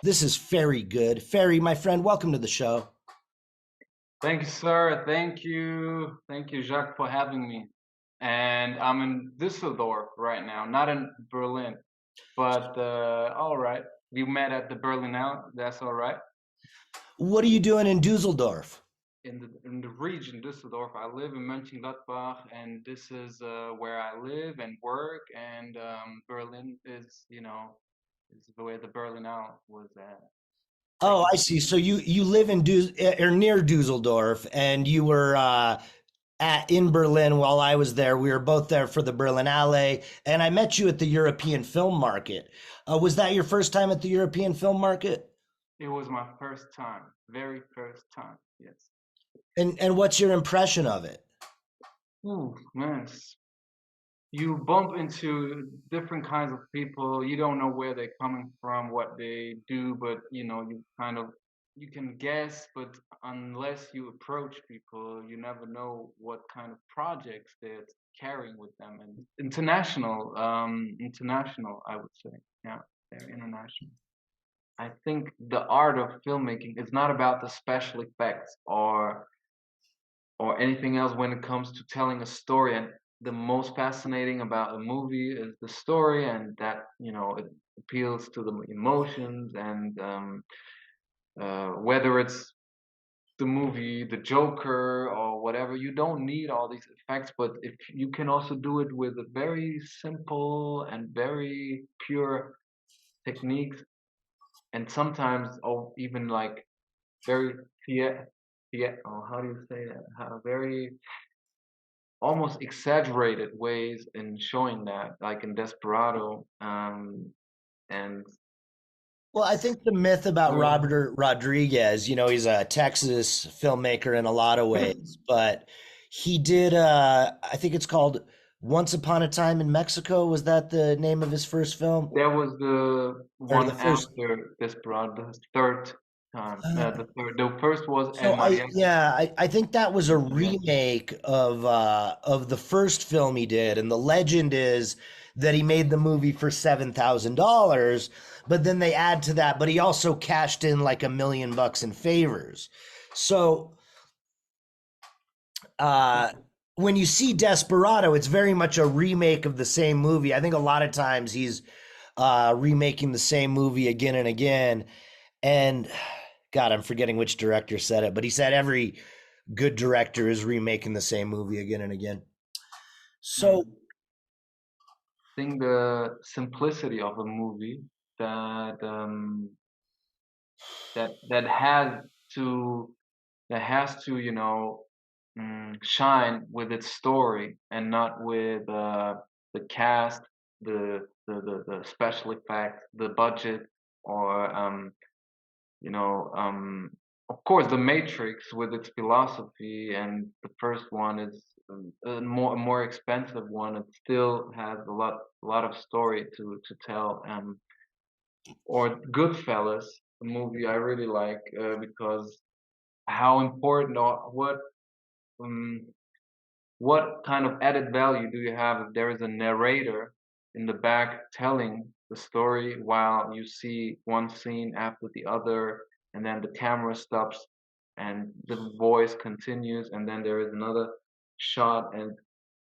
This is Fery Good. Fery, my friend, welcome to the show. Thank you, sir. Thank you. Thank you, Jacques, for having me. And I'm in Düsseldorf right now, not in Berlin. But all right. We met at the Berlinale. That's all right. What are you doing in Dusseldorf? In the region Düsseldorf, I live in Mönchengladbach, and this is where I live and work. And Berlin is where the Berlinale was Oh, taken I place. see. So you live in or near Dusseldorf, and you were at in Berlin while I was there. We were both there for the Berlinale, and I met you at the European Film Market. Was that your first time at the European Film Market? It was my first time, very first time. Yes. And what's your impression of it? Ooh, man, you bump into different kinds of people. You don't know where they're coming from, what they do, but you can guess, but unless you approach people, you never know what kind of projects they're carrying with them. And international, I would say. Yeah, they're international. I think the art of filmmaking is not about the special effects or anything else when it comes to telling a story. And the most fascinating about a movie is the story, and that it appeals to the emotions. And whether it's the movie The Joker or whatever, you don't need all these effects. But if you can also do it with a very simple and very pure techniques, and sometimes even like very how do you say that? How very almost exaggerated ways in showing that, like in Desperado, and Well, I think the myth about well, Robert Rodriguez, he's a Texas filmmaker in a lot of ways, but he did, I think it's called Once Upon a Time in Mexico. Was that the name of his first film? that was the Or one the first? after Desperado, the third time. The first was El So Mariachi. I think that was a El Mariachi. remake of the first film he did, and the legend is that he made the movie for $7,000, but then they add to that, but he also cashed in like $1 million in favors. So uh, when you see Desperado, it's very much a remake of the same movie. I think a lot of times he's remaking the same movie again and again. And God, I'm forgetting which director said it, but he said every good director is remaking the same movie again and again. Yeah. So, I think the simplicity of a movie that that to has to shine with its story and not with the cast, the special effects, the budget, or you know um, of course the Matrix with its philosophy. And the first one is a more expensive one. It still has a lot of story to tell. Or Goodfellas, a movie I really like because how important, or um, what kind of added value do you have if there is a narrator in the back telling the story while you see one scene after the other, and then the camera stops and the voice continues, and then there is another shot. And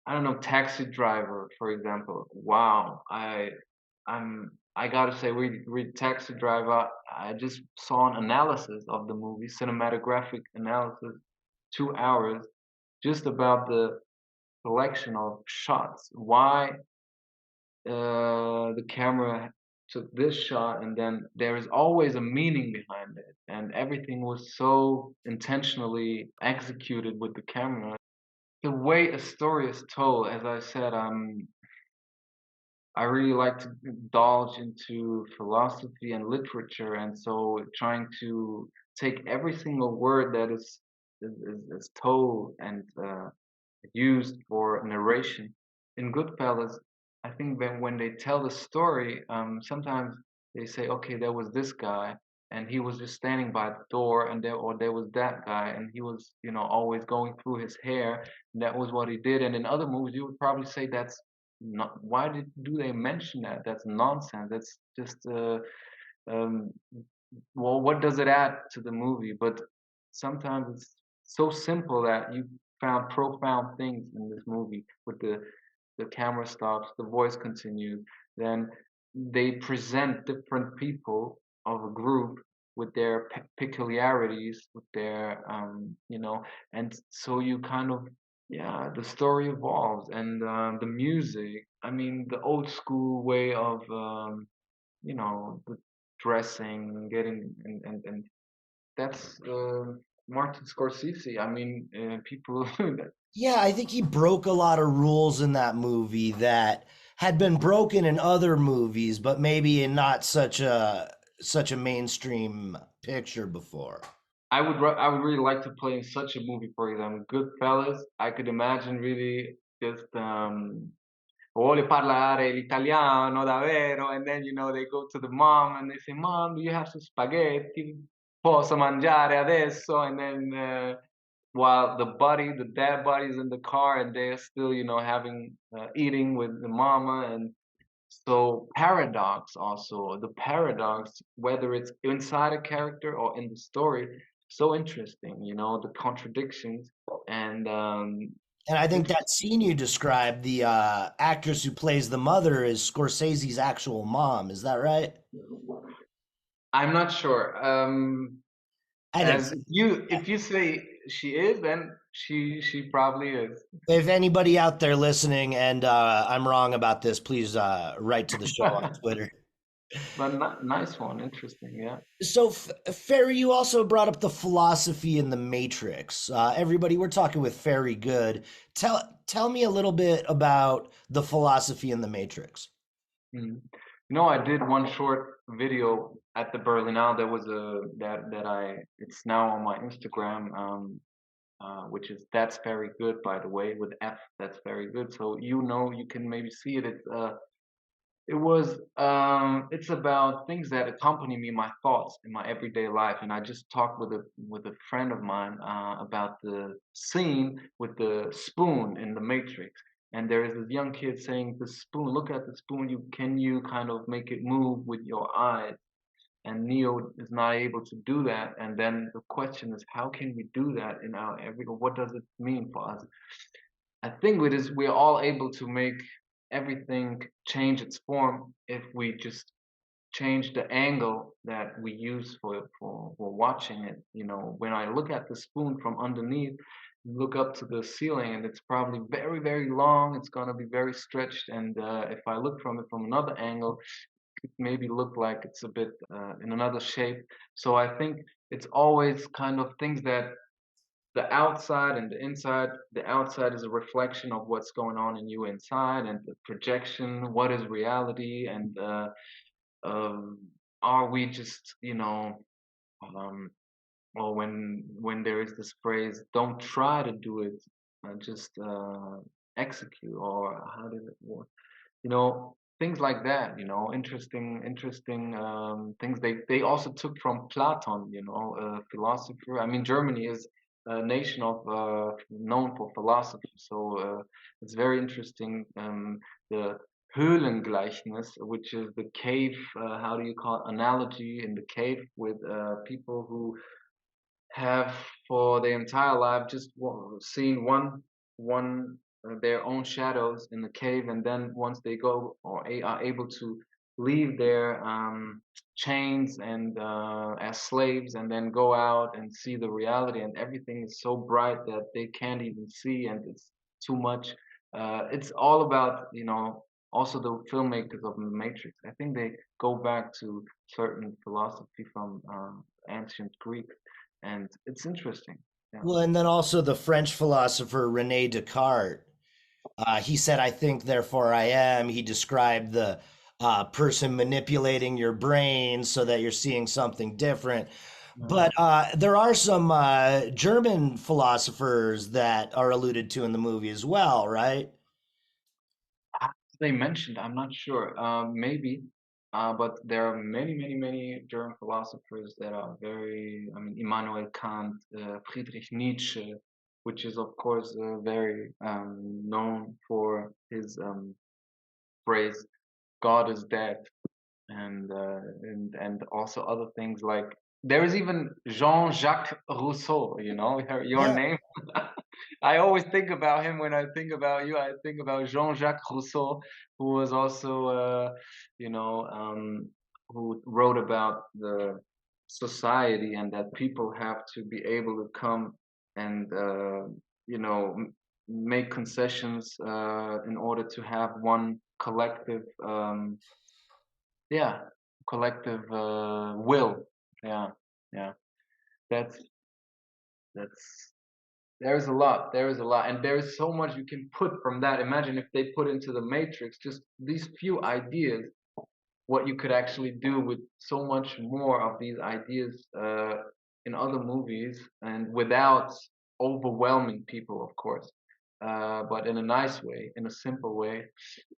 I don't know, Taxi Driver, for example. Wow, I gotta say, read Taxi Driver. I just saw an analysis of the movie, cinematographic analysis, 2 hours, just about the collection of shots. Why the camera took this shot, and then there is always a meaning behind it, and everything was so intentionally executed with the camera. The way a story is told, as I said, I really like to indulge into philosophy and literature, and so trying to take every single word that is told and used for narration. In Goodfellas, I think that when they tell the story, sometimes they say, okay, there was this guy, and he was just standing by the door, and there was that guy, and he was, always going through his hair, and that was what he did. And in other movies, you would probably say that's not. Why do they mention that? That's nonsense. That's just um, well, what does it add to the movie? But sometimes it's so simple that you found profound things in this movie with the camera stops, the voice continues, then they present different people of a group with their peculiarities, with their and so you kind of yeah, the story evolves and the music. I mean, the old school way of the dressing, getting and that's Martin Scorsese. I mean, people that Yeah, I think he broke a lot of rules in that movie that had been broken in other movies, but maybe in not such a mainstream picture before. I would really like to play in such a movie, for example, Goodfellas. I could imagine really just vuole parlare l'italiano davvero, and then they go to the mom and they say, "Mom, do you have some spaghetti? Posso mangiare adesso?" And then while the dad body is in the car, and they're still having eating with the mama, and so paradox also the paradox, whether it's inside a character or in the story, so interesting. The contradictions and And I think it's that scene you described, the actress who plays the mother is Scorsese's actual mom. Is that right? I'm not sure. I think As so. if you say she is, then she probably is. If anybody out there listening and I'm wrong about this, please write to the show on Twitter. But nice one, interesting, yeah. So, Ferry, you also brought up the philosophy in the Matrix. Everybody, we're talking with Ferry Good. Tell me a little bit about the philosophy in the Matrix. Mm. I did one short video at the Berlinale. There was a that I it's now on my Instagram, which is that's very good, by the way, with F. That's very good. So you can maybe see it. It's about things that accompany me, my thoughts in my everyday life, and I just talked with a friend of mine about the scene with the spoon in the Matrix. And there is this young kid saying, "The spoon, look at the spoon. You kind of make it move with your eyes?" And Neo is not able to do that. And then the question is, how can we do that in our every? What does it mean for us? I think it is we're all able to make everything change its form if we just change the angle that we use for watching it. When I look at the spoon from underneath, look up to the ceiling, and it's probably very, very long. It's gonna be very stretched, and if I look from it from another angle, it maybe look like it's a bit in another shape. So I think it's always kind of things that the outside and the inside. The outside is a reflection of what's going on in you inside, and the projection, what is reality, and um, are we just um, or when there is this phrase, don't try to do it, just execute, or how did it work? Things like that. Interesting things they also took from Platon, a philosopher. I mean, Germany is a nation of known for philosophy, so it's very interesting. The Höhlengleichnis, which is the cave, how do you call it, analogy in the cave with people who have for their entire life just seen one their own shadows in the cave, and then once they go or are able to leave their chains and as slaves, and then go out and see the reality, and everything is so bright that they can't even see, and it's too much. It's all about also the filmmakers of the Matrix. I think they go back to certain philosophy from ancient Greek, and it's interesting. Yeah. Well, and then also the French philosopher Rene Descartes. He said, "I think, therefore I am." He described the person manipulating your brain so that you're seeing something different. Mm. But there are some German philosophers that are alluded to in the movie as well, right? They mentioned, I'm not sure, maybe, but there are many, many, many German philosophers that are very, I mean, Immanuel Kant, Friedrich Nietzsche, which is, of course, very known for his phrase, God is dead. and also other things like there is even Jean-Jacques Rousseau, you know, your Yeah. name. I always think about him when I think about you. I think about Jean-Jacques Rousseau, who was also, you know, who wrote about the society and that people have to be able to come and, you know, make concessions in order to have one collective, yeah, collective will. Yeah, yeah. That's that's there's a lot. There is a lot, and there is so much you can put from that. Imagine if they put into the Matrix just these few ideas, what you could actually do with so much more of these ideas in other movies, and without overwhelming people, of course, but in a nice way, in a simple way.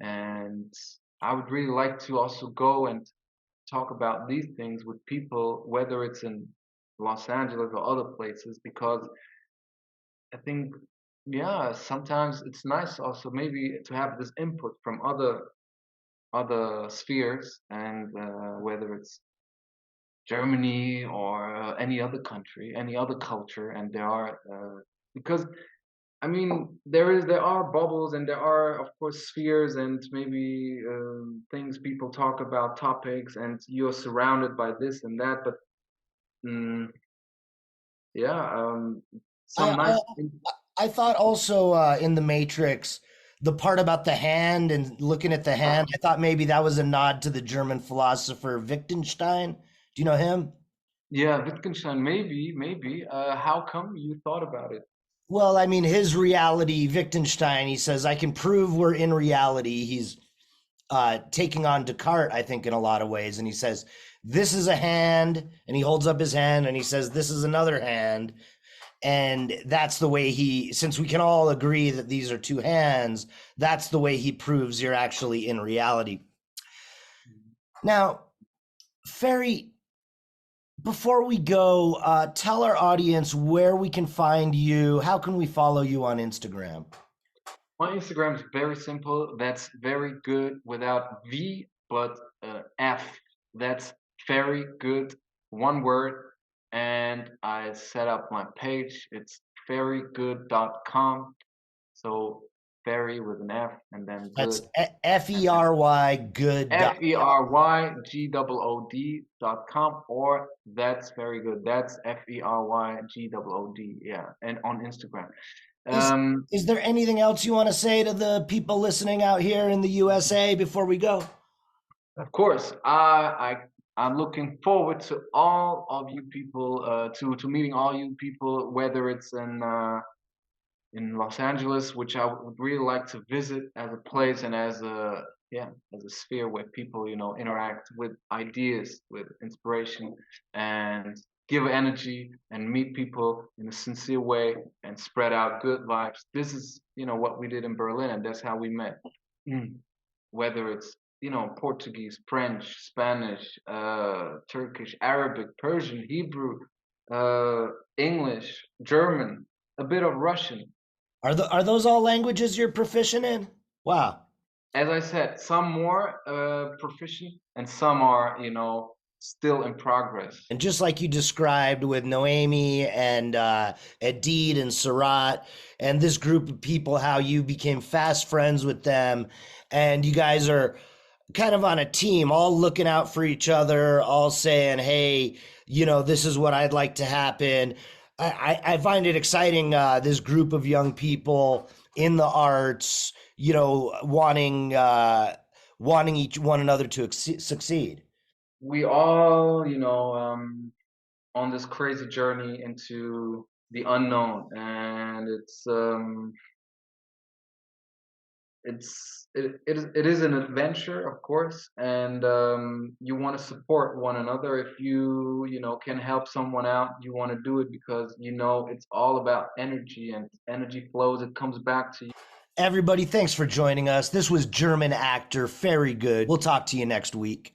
And I would really like to also go and talk about these things with people, whether it's in Los Angeles or other places, because I think, yeah, sometimes it's nice also maybe to have this input from other spheres, and whether it's Germany or any other country, any other culture, and there are because I mean there are bubbles and there are of course spheres and maybe things people talk about topics and you're surrounded by this and that, but mm, yeah, I, some nice I things. I thought also in the Matrix, the part about the hand and looking at the hand, I thought maybe that was a nod to the German philosopher Wittgenstein. Do you know him? Yeah, Wittgenstein, maybe. How come you thought about it? Well, I mean, his reality, Wittgenstein, he says, I can prove we're in reality. He's taking on Descartes, I think, in a lot of ways. And he says, this is a hand. And he holds up his hand and he says, this is another hand. And that's the way he, since we can all agree that these are two hands, that's the way he proves you're actually in reality. Now, Ferry, before we go, tell our audience where we can find you. How can we follow you on Instagram? My Instagram is very simple. That's very good without V, but F. That's very good, one word. And I set up my page. It's ferygood.com. So Fery with an F and then That's good. And then Fery good. FERYGOOD.com, or that's very good. That's FERYGOOD. Yeah. And on Instagram. Is Um, is there anything else you want to say to the people listening out here in the USA before we go? Of course, I'm looking forward to all of you people, to meeting all you people, whether it's in Los Angeles, which I would really like to visit as a place and as a, yeah, as a sphere where people, you know, interact with ideas, with inspiration, and give energy and meet people in a sincere way and spread out good vibes. This is, you know, what we did in Berlin, and that's how we met. Mm. Whether it's, you know, Portuguese, French, Spanish, Turkish, Arabic, Persian, Hebrew, uh, English, German, a bit of Russian. Are those all languages you're proficient in? Wow. As I said, some more proficient and some are, you know, still in progress. And just like you described with Noemi and Adid and Sarat and this group of people, how you became fast friends with them, and you guys are kind of on a team, all looking out for each other, all saying, "Hey, this is what I'd like to happen." I find it exciting. This group of young people in the arts, wanting each one another to succeed. We all, you know, on this crazy journey into the unknown, and it is an adventure, of course, and you want to support one another. If you know, can help someone out, you want to do it because you know it's all about energy, and energy flows. It comes back to you. Everybody, thanks for joining us. This was German actor Fery Good. We'll talk to you next week.